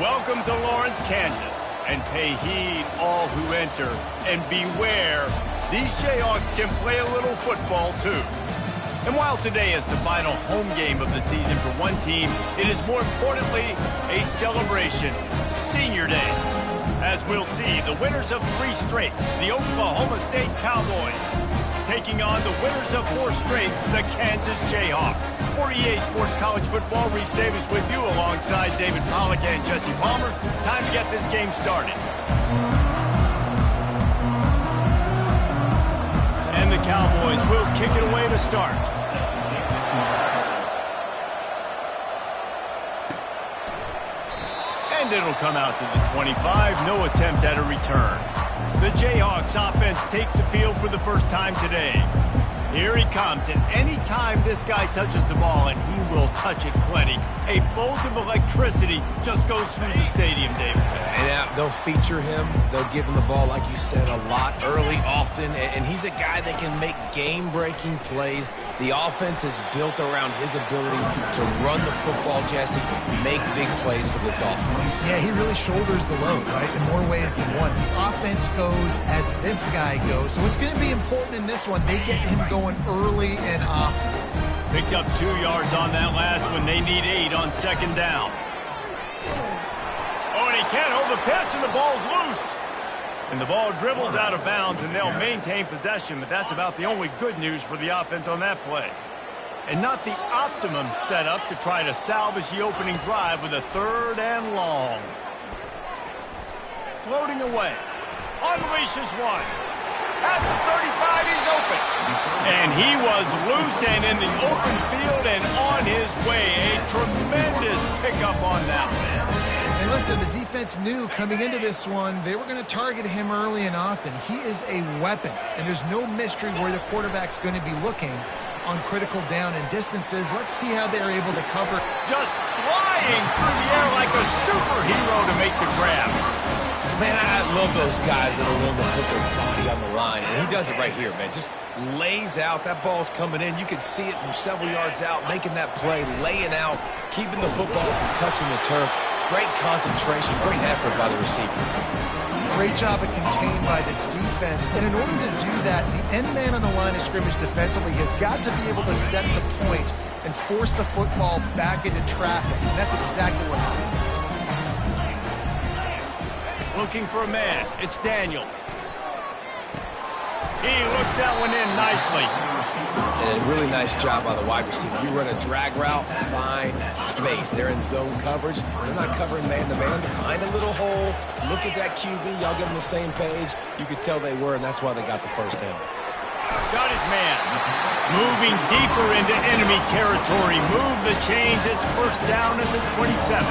Welcome to Lawrence, Kansas, and pay heed all who enter, and beware, these Jayhawks can play a little football too. And while today is the final home game of the season for one team, it is more importantly a celebration, Senior Day. As we'll see, the winners of 3 straight, the Oklahoma State Cowboys, taking on the winners of 4 straight, the Kansas Jayhawks. For EA Sports College Football, Reese Davis with you alongside David Pollack and Jesse Palmer. Time to get this game started. And the Cowboys will kick it away to start. And it'll come out to the 25. No attempt at a return. The Jayhawks offense takes the field for the first time today. Here he comes, and any time this guy touches the ball, and he will touch it plenty, a bolt of electricity just goes through the stadium, David. And they'll feature him. They'll give him the ball, like you said, a lot, early, often, and he's a guy that can make game-breaking plays. The offense is built around his ability to run the football, Jesse, make big plays for this offense. Yeah, he really shoulders the load, right, in more ways than one. The offense goes as this guy goes, so it's going to be important in this one. They get him going early and often. Picked up 2 yards on that last one. They need 8 on second down. Oh, and he can't hold the pitch, and the ball's loose. And the ball dribbles out of bounds, and they'll maintain possession, but that's about the only good news for the offense on that play. And not the optimum setup to try to salvage the opening drive with a 3rd and long. Floating away. Unleashes one. At the 35, he's open. And he was loose and in the open field and on his way. A tremendous pickup on that one. And listen, the defense knew coming into this one, they were going to target him early and often. He is a weapon, and there's no mystery where the quarterback's going to be looking on critical down and distances. Let's see how they're able to cover. Just flying through the air like a superhero to make the grab. Man, I love those guys that are willing to put their body on the line, and he does it right here, man. Just lays out. That ball's coming in. You can see it from several yards out, making that play, laying out, keeping the football from touching the turf. Great concentration, great effort by the receiver. Great job of contained by this defense. And in order to do that, the end man on the line of scrimmage defensively has got to be able to set the point and force the football back into traffic. And that's exactly what happened. Looking for a man. It's Daniels. He looks that one in nicely. And a really nice job by the wide receiver. You run a drag route, find space. They're in zone coverage. They're not covering man-to-man. Find a little hole. Look at that QB. Y'all get on the same page. You could tell they were, and that's why they got the first down. Got his man. Moving deeper into enemy territory. Move the chains. It's first down at the 27.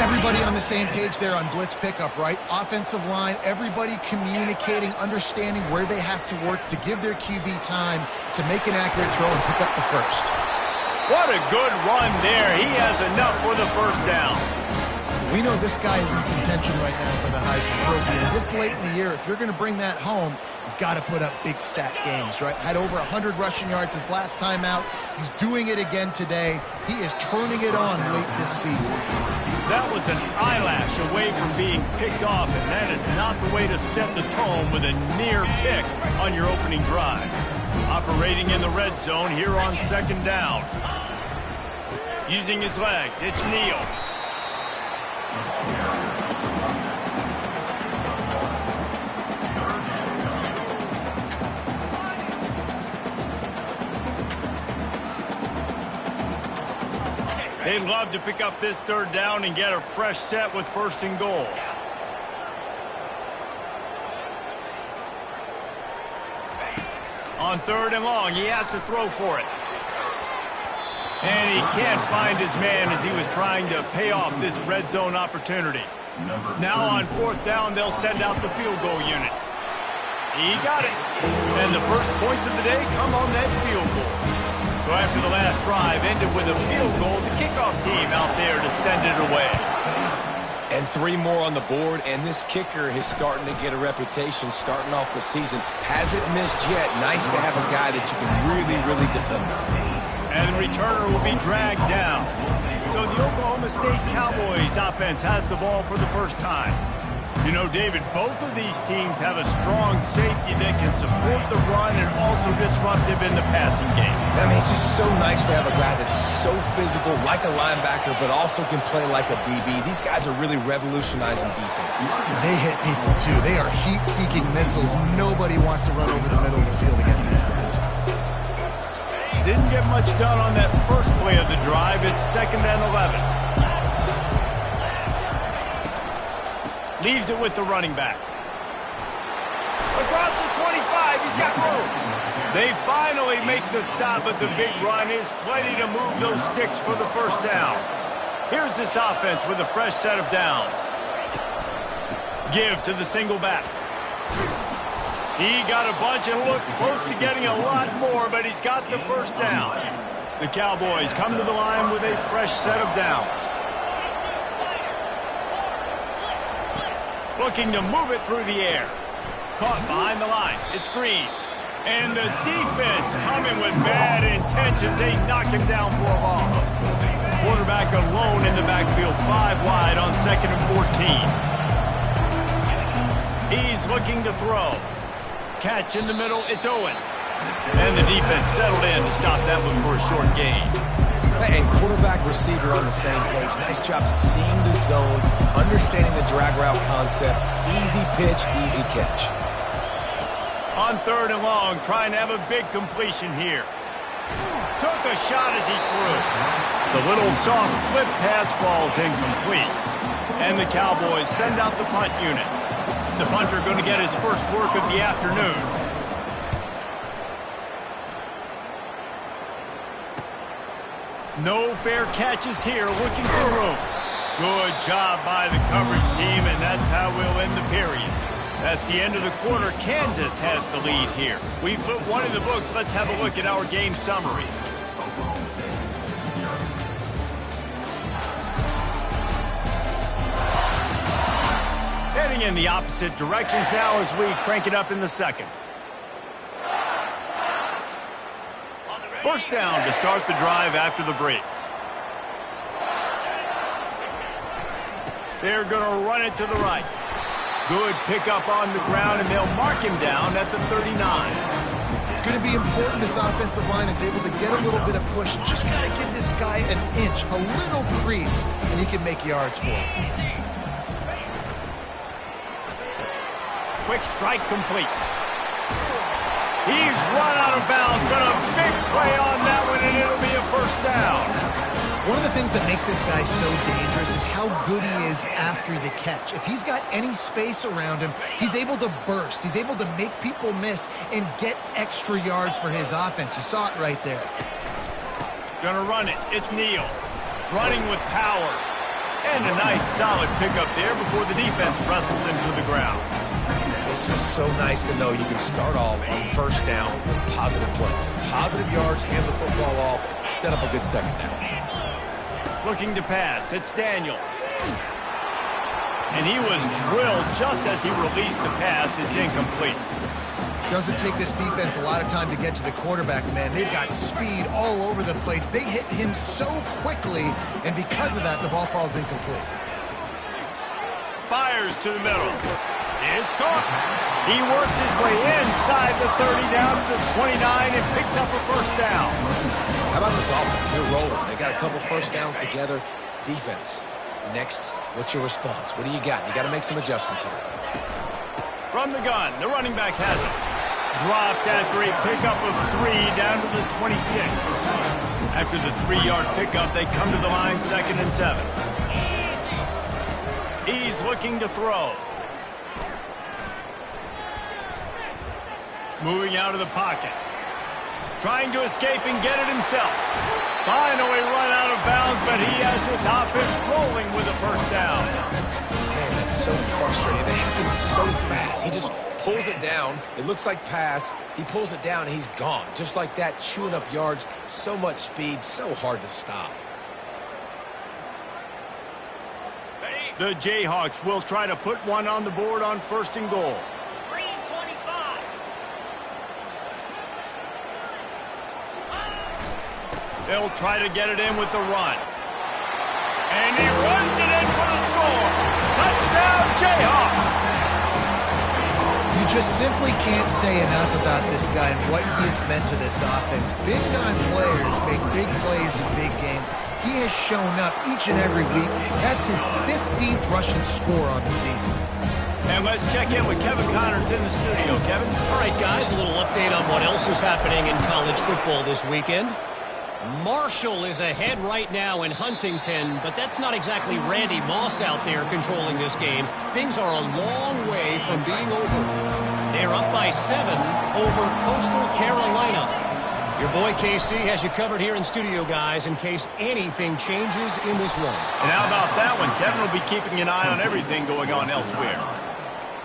Everybody on the same page there on blitz pickup, right? Offensive line, everybody communicating, understanding where they have to work to give their QB time to make an accurate throw and pick up the first. What a good run there. He has enough for the first down. We know this guy is in contention right now for the Heisman Trophy. And this late in the year, if you're going to bring that home, you've got to put up big stat games, right? Had over 100 rushing yards his last time out. He's doing it again today. He is turning it on late this season. That was an eyelash away from being picked off, and that is not the way to set the tone with a near pick on your opening drive. Operating in the red zone here on second down. Using his legs, it's Neal. They'd love to pick up this third down and get a fresh set with first and goal. On third and long, he has to throw for it. And he can't find his man as he was trying to pay off this red zone opportunity. Now on fourth down, they'll send out the field goal unit. He got it. And the first points of the day come on that field goal. So after the last drive ended with a field goal, the kickoff team out there to send it away. And 3 more on the board, and this kicker is starting to get a reputation starting off the season. Hasn't missed yet. Nice to have a guy that you can really, really depend on. And the returner will be dragged down. So the Oklahoma State Cowboys offense has the ball for the first time. You know, David, both of these teams have a strong safety that can support the run and also disruptive in the passing game. I mean, it's just so nice to have a guy that's so physical, like a linebacker, but also can play like a DB. These guys are really revolutionizing defenses. They hit people, too. They are heat-seeking missiles. Nobody wants to run over the middle of the field against these guys. Didn't get much done on that first play of the drive. It's 2nd and 11. Leaves it with the running back. Across the 25, he's got room. They finally make the stop, but the big run is plenty to move those sticks for the first down. Here's this offense with a fresh set of downs. Give to the single back. He got a bunch and looked close to getting a lot more, but he's got the first down. The Cowboys come to the line with a fresh set of downs. Looking to move it through the air. Caught behind the line. It's Green. And the defense coming with bad intentions. They knock him down for a loss. Quarterback alone in the backfield, 5 wide on 2nd and 14. He's looking to throw. Catch in the middle, it's Owens. And the defense settled in to stop that one for a short gain. And quarterback receiver on the same page. Nice job seeing the zone, understanding the drag route concept. Easy pitch, easy catch. On 3rd and long, trying to have a big completion here. Took a shot as he threw. The little soft flip pass falls incomplete. And the Cowboys send out the punt unit. The punter going to get his first work of the afternoon. No fair catches here, looking for room. Good job by the coverage team, and that's how we'll end the period. That's the end of the quarter. Kansas has the lead here. We put one in the books. Let's have a look at our game summary. Heading in the opposite directions now as we crank it up in the second. First down to start the drive after the break. They're going to run it to the right. Good pickup on the ground, and they'll mark him down at the 39. It's going to be important this offensive line is able to get a little bit of push. Just got to give this guy an inch, a little crease, and he can make yards for it. Quick strike complete. He's run out of bounds, but a big play on that one, and it'll be a first down. One of the things that makes this guy so dangerous is how good he is after the catch. If he's got any space around him, he's able to burst. He's able to make people miss and get extra yards for his offense. You saw it right there. Gonna run it. It's Neal. Running with power. And a nice solid pickup there before the defense wrestles him to the ground. It's just so nice to know you can start off on first down with positive plays. Positive yards, hand the football off, set up a good second down. Looking to pass. It's Daniels. And he was drilled just as he released the pass. It's incomplete. Doesn't take this defense a lot of time to get to the quarterback, man. They've got speed all over the place. They hit him so quickly, and because of that, the ball falls incomplete. Fires to the middle. It's caught. He works his way inside the 30 down to the 29 and picks up a first down. How about this offense? They're rolling. They got a couple first downs together. Defense. Next, what's your response? What do you got? You got to make some adjustments here. From the gun, the running back has it. Dropped after a pickup of 3 down to the 26. After the 3-yard pickup, they come to the line 2nd and 7. He's looking to throw. Moving out of the pocket. Trying to escape and get it himself. Finally run out of bounds, but he has this offense rolling with a first down. Man, that's so frustrating. It happens so fast. He just pulls it down. It looks like pass. He pulls it down, and he's gone. Just like that, chewing up yards. So much speed, so hard to stop. The Jayhawks will try to put one on the board on 1st and goal. They'll try to get it in with the run. And he runs it in for the score. Touchdown, Jayhawks. You just simply can't say enough about this guy and what he has meant to this offense. Big-time players make big plays in big games. He has shown up each and every week. That's his 15th rushing score on the season. And let's check in with Kevin Connors in the studio. Kevin? All right, guys, a little update on what else is happening in college football this weekend. Marshall is ahead right now in Huntington, but that's not exactly Randy Moss out there controlling this game. Things are a long way from being over. They're up by 7 over Coastal Carolina. Your boy KC has you covered here in studio, guys, in case anything changes in this one. And how about that one? Kevin will be keeping an eye on everything going on elsewhere.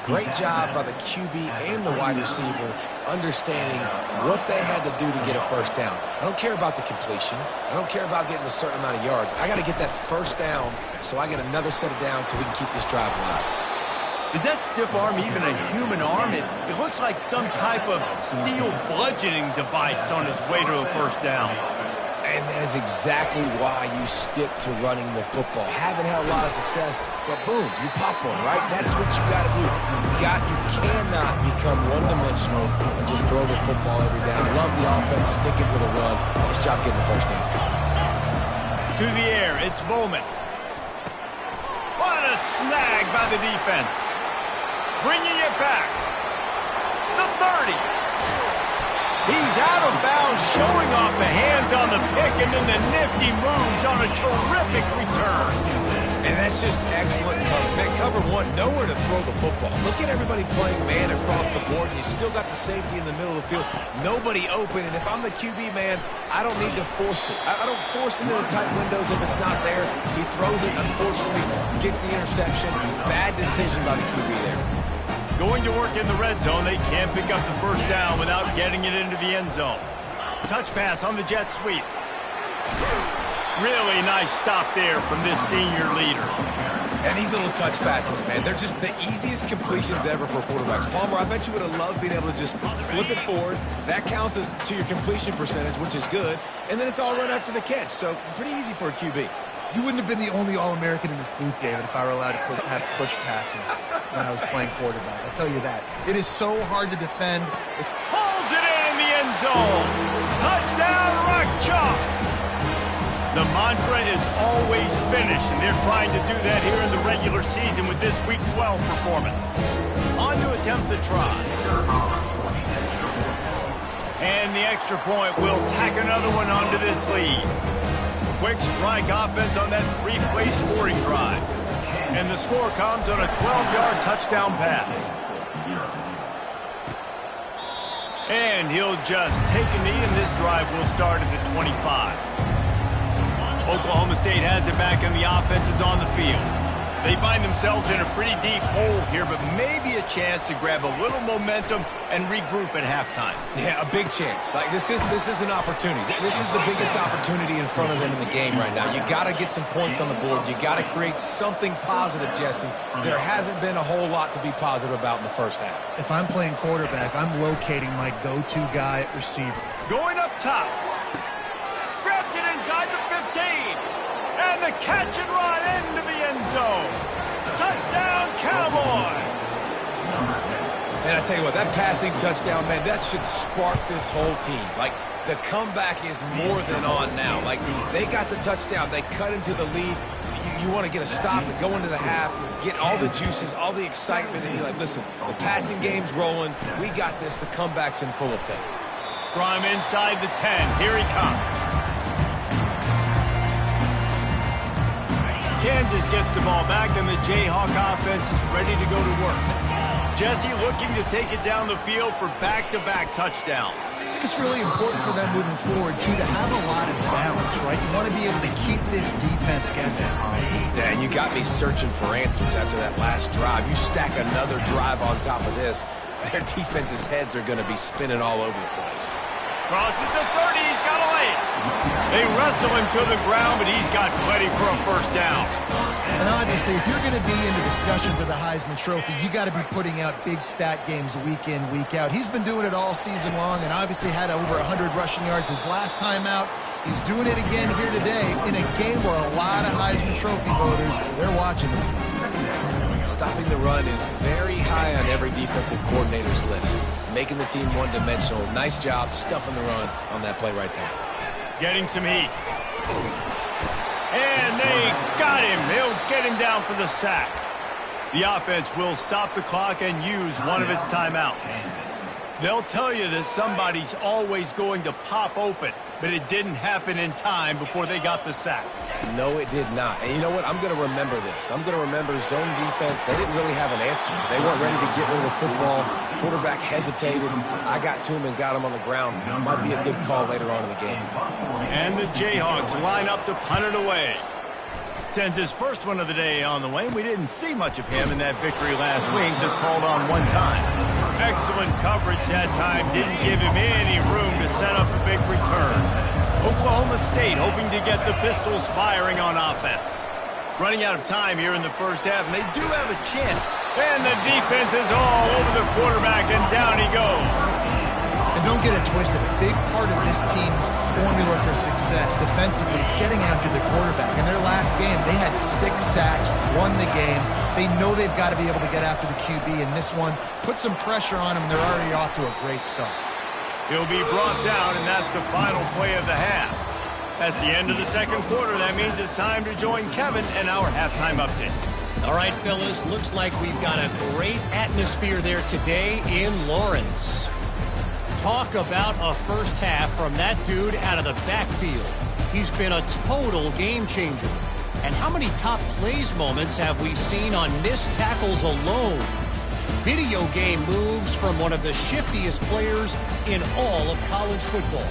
Great job by the QB and the wide receiver understanding what they had to do to get a first down. I don't care about the completion. I don't care about getting a certain amount of yards. I got to get that first down so I get another set of downs so we can keep this drive alive. Is that stiff arm even a human arm? It looks like some type of steel bludgeoning device on its way to a first down. And that is exactly why you stick to running the football. Haven't had a lot of success, but boom, you pop one, right? That's what you got to do. You cannot become one-dimensional and just throw the football every down. Love the offense, sticking to the run. Nice job getting the first down. To the air, it's Bowman. What a snag by the defense. Bringing it back. The 30. He's out of bounds, showing off the hands on the pick, and then the nifty moves on a terrific return. And that's just excellent cover. Man, cover one, nowhere to throw the football. Look at everybody playing man across the board, and you still got the safety in the middle of the field. Nobody open, and if I'm the QB, man, I don't need to force it. I don't force it into tight windows if it's not there. He throws it, unfortunately, gets the interception. Bad decision by the QB there. Going to work in the red zone, they can't pick up the first down without getting it into the end zone. Touch pass on the jet sweep. Really nice stop there from this senior leader. And these little touch passes, man, they're just the easiest completions ever for quarterbacks. Palmer, I bet you would have loved being able to just flip it forward. That counts as to your completion percentage, which is good. And then it's all run after the catch, so pretty easy for a QB. You wouldn't have been the only All-American in this booth, David, if I were allowed to have push passes when I was playing quarterback. I'll tell you that. It is so hard to defend. Pulls it in the end zone. Touchdown, Rock Chalk. The mantra is always finish, and they're trying to do that here in the regular season with this Week 12 performance. On to attempt the try. And the extra point will tack another one onto this lead. Quick strike offense on that three-play scoring drive. And the score comes on a 12-yard touchdown pass. And he'll just take a knee, and this drive will start at the 25. Oklahoma State has it back, and the offense is on the field. They find themselves in a pretty deep hole here, but maybe a chance to grab a little momentum and regroup at halftime. Yeah, a big chance. Like this is an opportunity. This is the biggest opportunity in front of them in the game right now. You got to get some points on the board. You got to create something positive, Jesse. There hasn't been a whole lot to be positive about in the first half. If I'm playing quarterback, I'm locating my go-to guy at receiver. Going up top. Grabs it inside the 15. And the catch and run into the end zone. Touchdown, Cowboys. And I tell you what, that passing touchdown, man, that should spark this whole team. Like, the comeback is more than on now. Like, they got the touchdown. They cut into the lead. You want to get a stop and go into the half, get all the juices, all the excitement, and be like, listen, the passing game's rolling. We got this. The comeback's in full effect. From inside the 10, here he comes. Kansas gets the ball back, and the Jayhawk offense is ready to go to work. Jesse looking to take it down the field for back-to-back touchdowns. I think it's really important for them moving forward, too, to have a lot of balance, right? You want to be able to keep this defense guessing. Yeah, and you got me searching for answers after that last drive. You stack another drive on top of this, their defense's heads are going to be spinning all over the place. Crosses the 30, he's got to lay it. They wrestle him to the ground, but he's got plenty for a first down. And obviously, if you're going to be in the discussion for the Heisman Trophy, you got to be putting out big stat games week in, week out. He's been doing it all season long and obviously had over 100 rushing yards his last time out. He's doing it again here today in a game where a lot of Heisman Trophy voters, they're watching this one. Stopping the run is very high on every defensive coordinator's list. Making the team one-dimensional. Nice job stuffing the run on that play right there. Getting some heat. And they got him. He'll get him down for the sack. The offense will stop the clock and use one of its timeouts. They'll tell you that somebody's always going to pop open, but it didn't happen in time before they got the sack. No, it did not. And you know what? I'm going to remember this. I'm going to remember zone defense. They didn't really have an answer. They weren't ready to get rid of the football. Quarterback hesitated. I got to him and got him on the ground. Might be a good call later on in the game. And the Jayhawks line up to punt it away. Sends his first one of the day on the way. We didn't see much of him in that victory last week. Just called on one time. Excellent coverage that time. Didn't give him any room to set up a big return. Oklahoma State hoping to get the Pistols firing on offense. Running out of time here in the first half, and they do have a chance. And the defense is all over the quarterback, and down he goes. And don't get it twisted. A big part of this team's formula for success defensively is getting after the quarterback. In their last game, they had 6 sacks, won the game. They know they've got to be able to get after the QB in this one. Put some pressure on them, and they're already off to a great start. He'll be brought down, and that's the final play of the half. That's the end of the second quarter. That means it's time to join Kevin and our halftime update. All right, fellas, looks like we've got a great atmosphere there today in Lawrence. Talk about a first half from that dude out of the backfield. He's been a total game changer. And how many top plays moments have we seen on missed tackles alone? Video game moves from one of the shiftiest players in all of college football.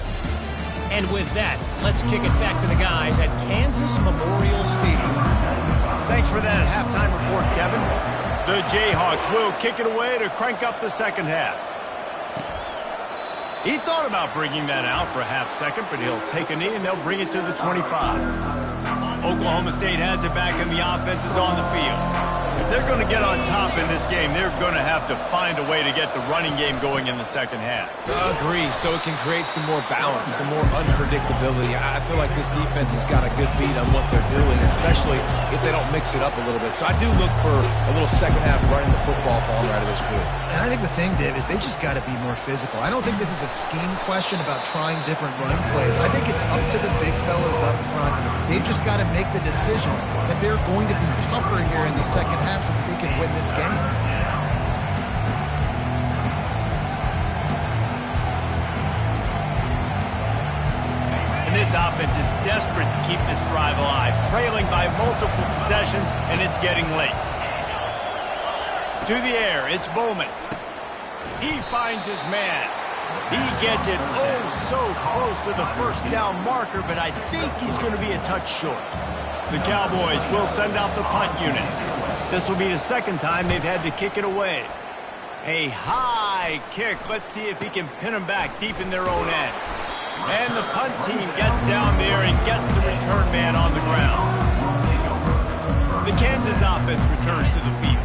And with that, let's kick it back to the guys at Kansas Memorial Stadium. Thanks for that halftime report, Kevin. The Jayhawks will kick it away to crank up the second half. He thought about bringing that out for a half second, but he'll take a knee and they'll bring it to the 25. Oklahoma State has it back and the offense is on the field. If they're going to get on top in this game, they're going to have to find a way to get the running game going in the second half. Agree, so it can create some more balance, some more unpredictability. I feel like this defense has got a good beat on what they're doing, especially if they don't mix it up a little bit. So I do look for a little second half running the football falling right of this group. And I think the thing, Dave, is they just got to be more physical. I don't think this is a scheme question about trying different run plays. I think it's up to the big fellas up front. They've just got to make the decision that they're going to be tougher here in the second half so that they can win this game. And this offense is desperate to keep this drive alive, trailing by multiple possessions, and it's getting late. To the air, it's Bowman. He finds his man. He gets it oh so close to the first down marker, but I think he's going to be a touch short. The Cowboys will send out the punt unit. This will be the second time they've had to kick it away. A high kick. Let's see if he can pin them back deep in their own end. And the punt team gets down there and gets the return man on the ground. The Kansas offense returns to the field.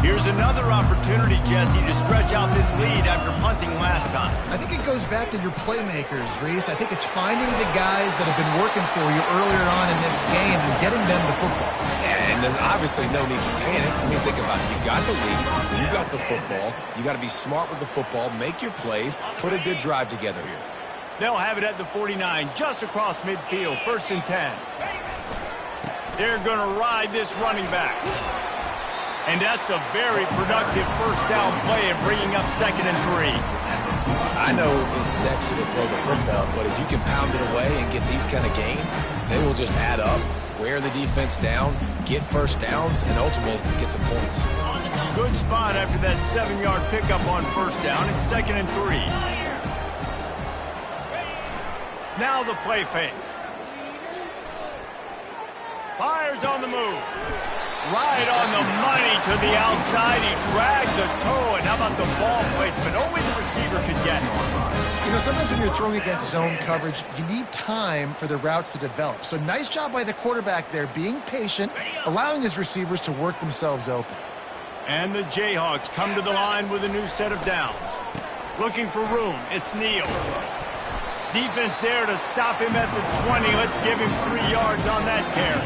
Here's another opportunity, Jesse, to stretch out this lead after punting last time. I think it goes back to your playmakers, Reese. I think it's finding the guys that have been working for you earlier on in this game and getting them the football. Yeah, and there's obviously no need to panic. I mean, think about it. You got the lead. You got the football. You got to be smart with the football. Make your plays. Put a good drive together here. They'll have it at the 49, just across midfield, 1st and 10. They're going to ride this running back. And that's a very productive first down play and bringing up 2nd and 3. I know it's sexy to throw the football, but if you can pound it away and get these kind of gains, they will just add up, wear the defense down, get first downs, and ultimately get some points. Good spot after that 7-yard pickup on first down. It's 2nd and 3. Now the play fake. Fires on the move. Right on the money to the outside. He dragged the toe, and how about the ball placement? Only the receiver could get it. You know, sometimes when you're throwing against zone coverage, you need time for the routes to develop. So nice job by the quarterback there, being patient, allowing his receivers to work themselves open. And the Jayhawks come to the line with a new set of downs. Looking for room, it's Neal. Defense there to stop him at the 20. Let's give him 3 yards on that carry.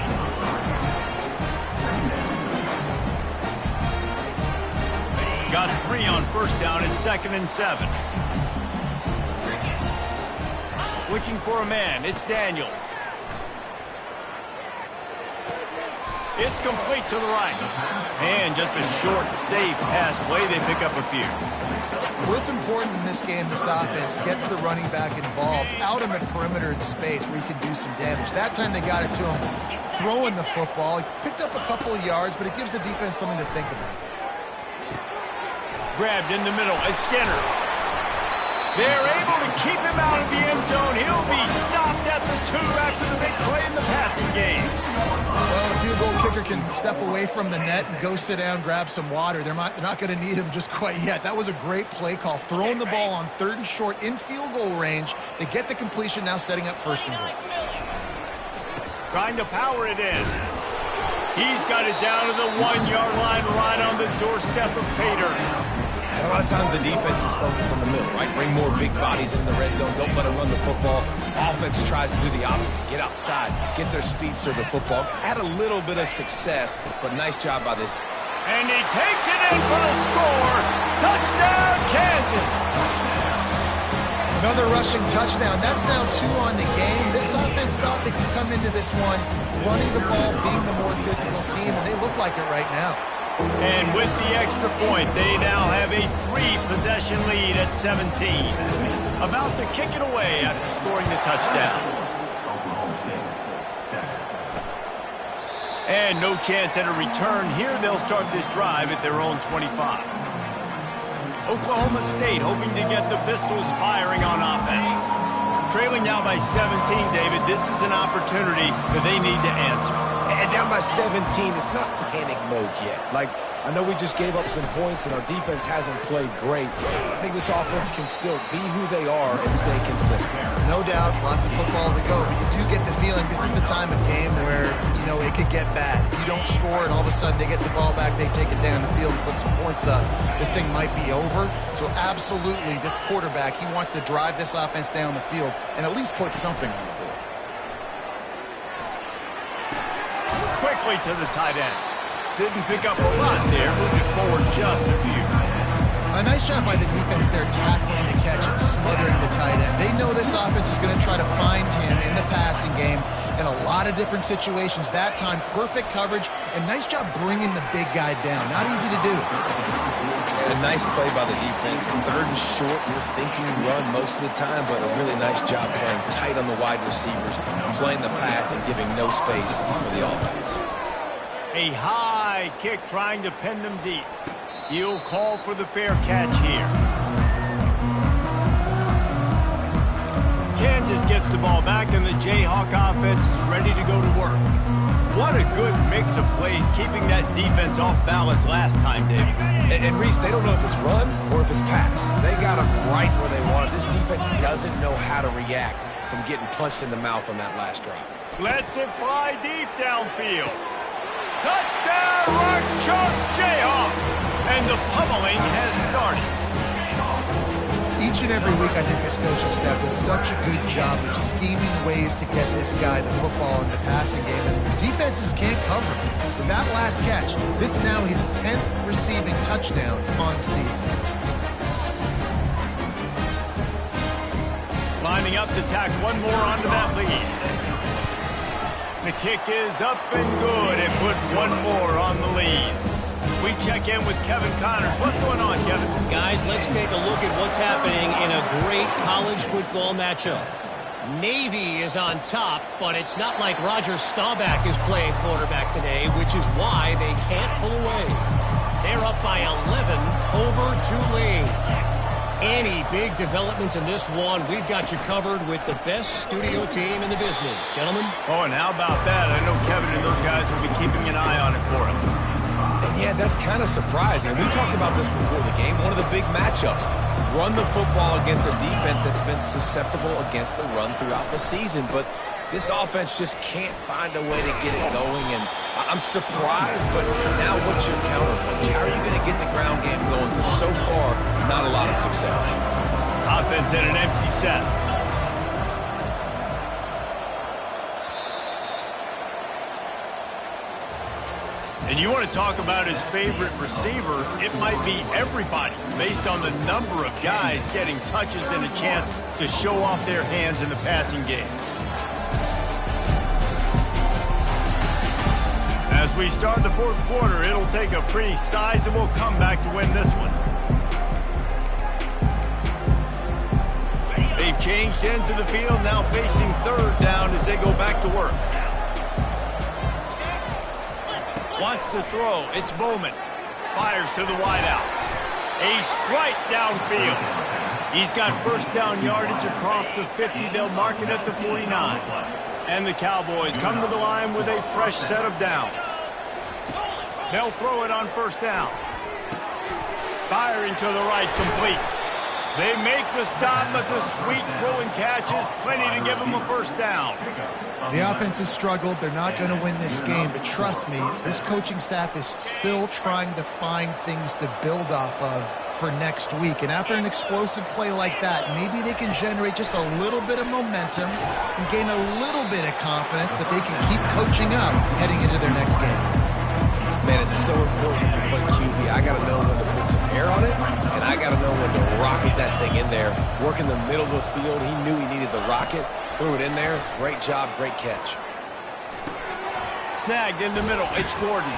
Got 3 on first down and 2nd and 7. Looking for a man. It's Daniels. It's complete to the right. And just a short, safe pass play. They pick up a few. What's important in this game, this offense gets the running back involved out in the perimeter in space where he can do some damage. That time they got it to him throwing the football. He picked up a couple of yards, but it gives the defense something to think about. Grabbed in the middle. It's Skinner. They're able to keep him out of the end zone. He'll be stopped at the 2 after the big play in the passing game. Well, the field goal kicker can step away from the net and go sit down, grab some water. They're not going to need him just quite yet. That was a great play call. Throwing the ball on 3rd and short in field goal range. They get the completion, now setting up 1st and goal. Trying to power it in. He's got it down to the 1-yard line right on the doorstep of Pater. And a lot of times the defense is focused on the middle, right? Bring more big bodies into the red zone. Don't let them run the football. Offense tries to do the opposite. Get outside. Get their speedster the football. Had a little bit of success, but nice job by this. And he takes it in for the score. Touchdown, Kansas. Another rushing touchdown. That's now 2 on the game. This offense thought they could come into this one running the ball, being the more physical team, and they look like it right now. And with the extra point, they now have a 3-possession lead at 17. About to kick it away after scoring the touchdown. And no chance at a return here. They'll start this drive at their own 25. Oklahoma State hoping to get the Pistols firing on offense. Trailing now by 17, David. This is an opportunity that they need to answer. And down by 17, it's not panic mode yet. Like, I know we just gave up some points and our defense hasn't played great. I think this offense can still be who they are and stay consistent. No doubt, lots of football to go, but you do get the feeling this is the time of game where, you know, it could get bad. If you don't score and all of a sudden they get the ball back, they take it down the field and put some points up, this thing might be over. So absolutely, this quarterback, he wants to drive this offense down the field and at least put something on the board. Quickly to the tight end. Didn't pick up a lot there, moving it forward just a few. A nice job by the defense there, tackling the catch and smothering the tight end. They know this offense is going to try to find him in the passing game in a lot of different situations. That time, perfect coverage, and nice job bringing the big guy down. Not easy to do. And a nice play by the defense. 3rd and short, you're thinking run most of the time, but a really nice job playing tight on the wide receivers, playing the pass and giving no space for the offense. A high kick trying to pin them deep. He'll call for the fair catch here. Kansas gets the ball back, and the Jayhawk offense is ready to go to work. What a good mix of plays, keeping that defense off balance last time, David. And Reese, they don't know if it's run or if it's pass. They got them right where they want it. This defense doesn't know how to react from getting punched in the mouth on that last drive. Lets it fly deep downfield. Touchdown, Rock Chalk Jayhawk! And the pummeling has started. Each and every week, I think this coaching staff does such a good job of scheming ways to get this guy the football in the passing game. And defenses can't cover him. With that last catch, this is now his 10th receiving touchdown on the season. Lining up to tack one more onto that lead. The kick is up and good and put one more on the lead. We check in with Kevin Connors. What's going on, Kevin? Guys, let's take a look at what's happening in a great college football matchup. Navy is on top, but it's not like Roger Staubach is playing quarterback today, which is why they can't pull away. They're up by 11 over Tulane. Any big developments in this one, we've got you covered with the best studio team in the business. Gentlemen? Oh, and how about that? I know Kevin and those guys will be keeping an eye on it for us. And yeah, that's kind of surprising. We talked about this before the game. One of the big matchups. Run the football against a defense that's been susceptible against the run throughout the season. But this offense just can't find a way to get it going. And I'm surprised, but now what's your counterpunch? How are you going to get the ground game going? Because so far, not a lot of success. Offense in an empty set. And you want to talk about his favorite receiver, it might be everybody based on the number of guys getting touches and a chance to show off their hands in the passing game. As we start the fourth quarter, it'll take a pretty sizable comeback to win this one. They've changed ends of the field, now facing third down as they go back to work. Wants to throw. It's Bowman. Fires to the wideout. A strike downfield. He's got first down yardage across the 50. They'll mark it at the 49. And the Cowboys come to the line with a fresh set of downs. They'll throw it on first down. Firing to the right, complete. They make the stop, but the sweet throw and catch is plenty to give them a first down. The offense has struggled. They're not going to win this game, but trust me, this coaching staff is still trying to find things to build off of for next week. And after an explosive play like that, maybe they can generate just a little bit of momentum and gain a little bit of confidence that they can keep coaching up heading into their next game. Man, it's so important when you play QB. I got to know when to put some air on it, and I got to know when to rocket that thing in there. Work in the middle of the field. He knew he needed the rocket. Threw it in there. Great job, great catch. Snagged in the middle. It's Gordon.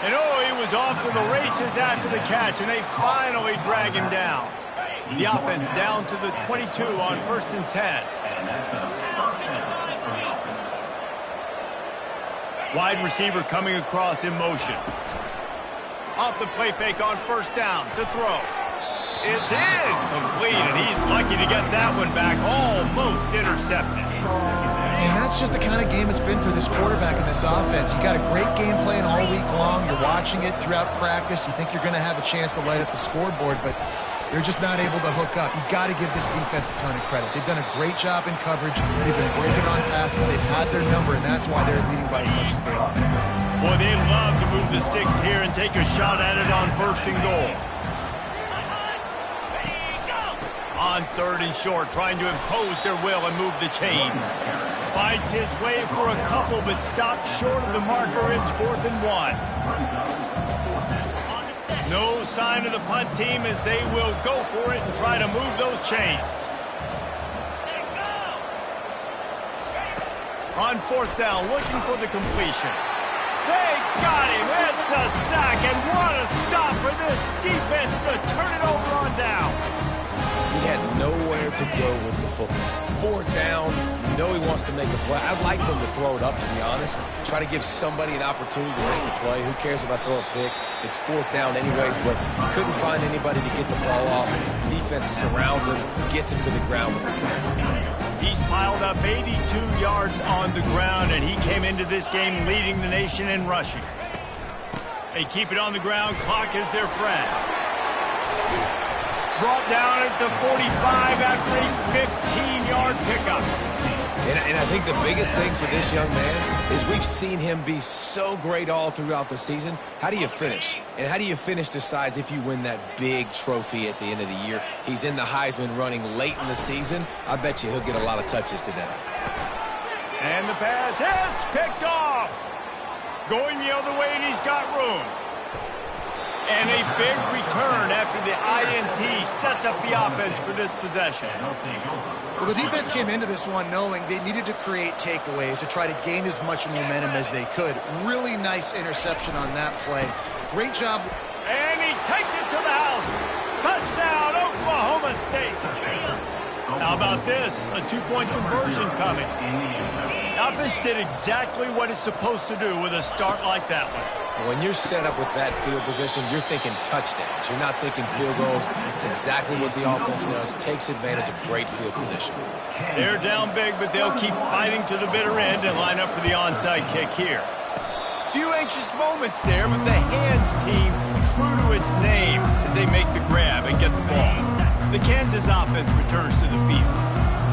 And oh, he was off to the races after the catch, and they finally drag him down. The offense down to the 22 on 1st and 10. Wide receiver coming across in motion. Off the play fake on first down to throw. It's incomplete, and he's lucky to get that one back. Almost intercepted. And that's just the kind of game it's been for this quarterback in this offense. You got a great game plan all week long. You're watching it throughout practice. You think you're going to have a chance to light up the scoreboard, but they're just not able to hook up. You got to give this defense a ton of credit. They've done a great job in coverage. They've been breaking on passes. They've had their number, and that's why they're leading by as much as they are. Boy, they'd love to move the sticks here and take a shot at it on 1st and goal. On 3rd and short, trying to impose their will and move the chains. Fights his way for a couple, but stopped short of the marker. It's 4th and 1. No sign of the punt team as they will go for it and try to move those chains. On 4th down, looking for the completion. They got him. It's a sack, and what a stop for this defense to turn it over on down. He had nowhere to go with the football. 4th down, you know he wants to make a play. I'd like for him to throw it up, to be honest. Try to give somebody an opportunity to make a play. Who cares if I throw a pick? It's 4th down anyways, but he couldn't find anybody to get the ball off. Defense surrounds him, gets him to the ground with the sack. He's piled up 82 yards on the ground, and he came into this game leading the nation in rushing. They keep it on the ground. Clock is their friend. Brought down at the 45 after a 15-yard pickup. And I think the biggest thing for this young man is we've seen him be so great all throughout the season. How do you finish? And how do you finish decides if you win that big trophy at the end of the year. He's in the Heisman running late in the season. I bet you he'll get a lot of touches today. And the pass hits, picked off. Going the other way, and he's got room. And a big return after the INT sets up the offense for this possession. Well, the defense came into this one knowing they needed to create takeaways to try to gain as much momentum as they could. Really nice interception on that play. Great job. And he takes it to the house. Touchdown, Oklahoma State. How about this? A two-point conversion coming. The offense did exactly what it's supposed to do with a start like that one. When you're set up with that field position, you're thinking touchdowns. You're not thinking field goals. It's exactly what the offense does. Takes advantage of great field position. They're down big, but they'll keep fighting to the bitter end and line up for the onside kick here. Few anxious moments there, but the hands team true to its name as they make the grab and get the ball. The Kansas offense returns to the field.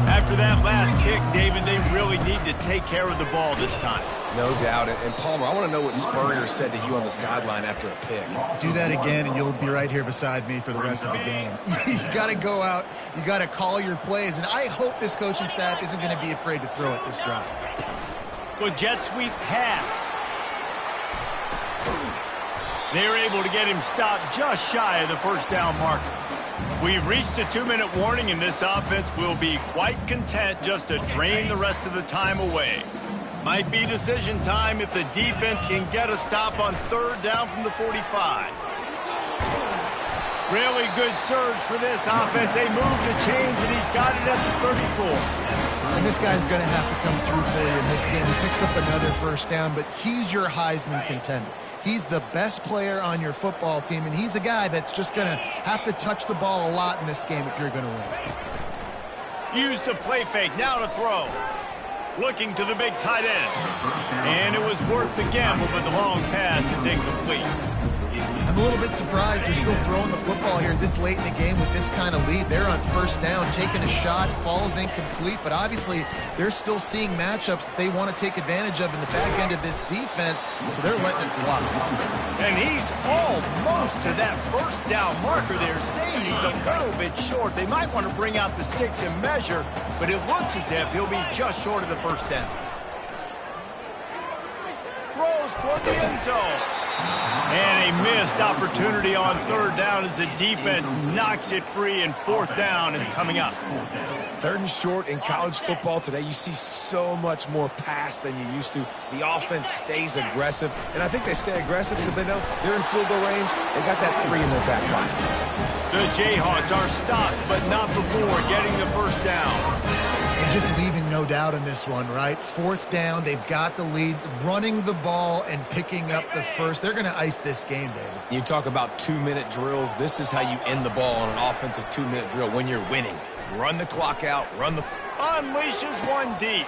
After that last pick, David, they really need to take care of the ball this time. No doubt. And Palmer, I want to know what Spurrier said to you on the sideline after a pick. Do that again, and you'll be right here beside me for the rest of the game. You got to go out. You got to call your plays, and I hope this coaching staff isn't going to be afraid to throw it this drive. Good jet sweep pass. They were able to get him stopped just shy of the first down marker. We've reached a 2-minute warning, and this offense will be quite content just to drain the rest of the time away. Might be decision time if the defense can get a stop on third down from the 45. Really good surge for this offense. They move the chains, and he's got it at the 34. And this guy's going to have to come through for you in this game. He picks up another first down, but he's your Heisman contender. He's the best player on your football team, and he's a guy that's just going to have to touch the ball a lot in this game if you're going to win. Use the play fake, now to throw. Looking to the big tight end. And it was worth the gamble, but the long pass is incomplete. I'm a little bit surprised they're still throwing the football here this late in the game with this kind of lead. They're on first down, taking a shot, falls incomplete, but obviously they're still seeing matchups that they want to take advantage of in the back end of this defense, so they're letting it fly. And he's almost to that first down marker there, saying he's a little bit short. They might want to bring out the sticks and measure, but it looks as if he'll be just short of the first down. Throws toward the end zone. And a missed opportunity on third down as the defense knocks it free, and fourth down is coming up. Third and short in college football today, you see so much more pass than you used to. The offense stays aggressive, and I think they stay aggressive because they know they're in field goal range. They got that 3 in their back pocket. The Jayhawks are stopped, but not before getting the first down. And just leaving no doubt in this one, right? Fourth down, they've got the lead, running the ball and picking up the first. They're going to ice this game, David. You talk about 2-minute drills. This is how you end the ball on an offensive 2-minute drill when you're winning. Run the clock out, run the... Unleashes one deep.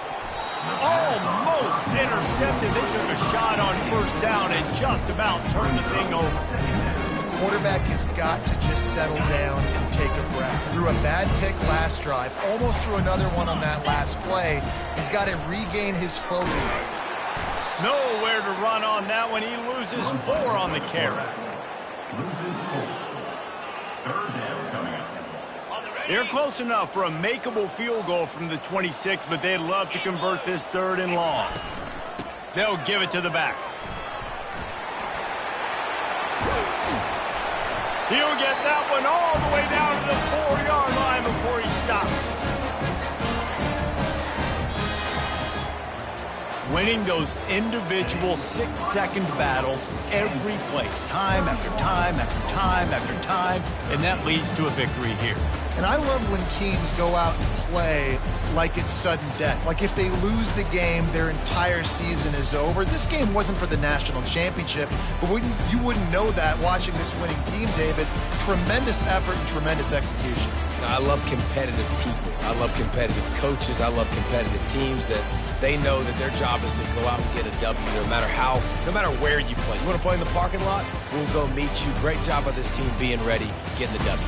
Almost intercepted. They took a shot on first down and just about turned the thing over. Quarterback has got to just settle down and take a breath. Threw a bad pick last drive, almost threw another one on that last play. He's got to regain his focus. Nowhere to run on that one. He loses 4 on the carry. They're close enough for a makeable field goal from the 26, but they'd love to convert this third and long. They'll give it to the back. He'll get that one all the way down to the 4-yard line before he stopped. Winning those individual 6-second battles every play, time after time after time after time, and that leads to a victory here. And I love when teams go out and play like it's sudden death. Like if they lose the game, their entire season is over. This game wasn't for the national championship, but you wouldn't know that watching this winning team, David. Tremendous effort and tremendous execution. I love competitive people. I love competitive coaches. I love competitive teams that they know that their job is to go out and get a W no matter where you play. You want to play in the parking lot? We'll go meet you. Great job by this team being ready, getting the W.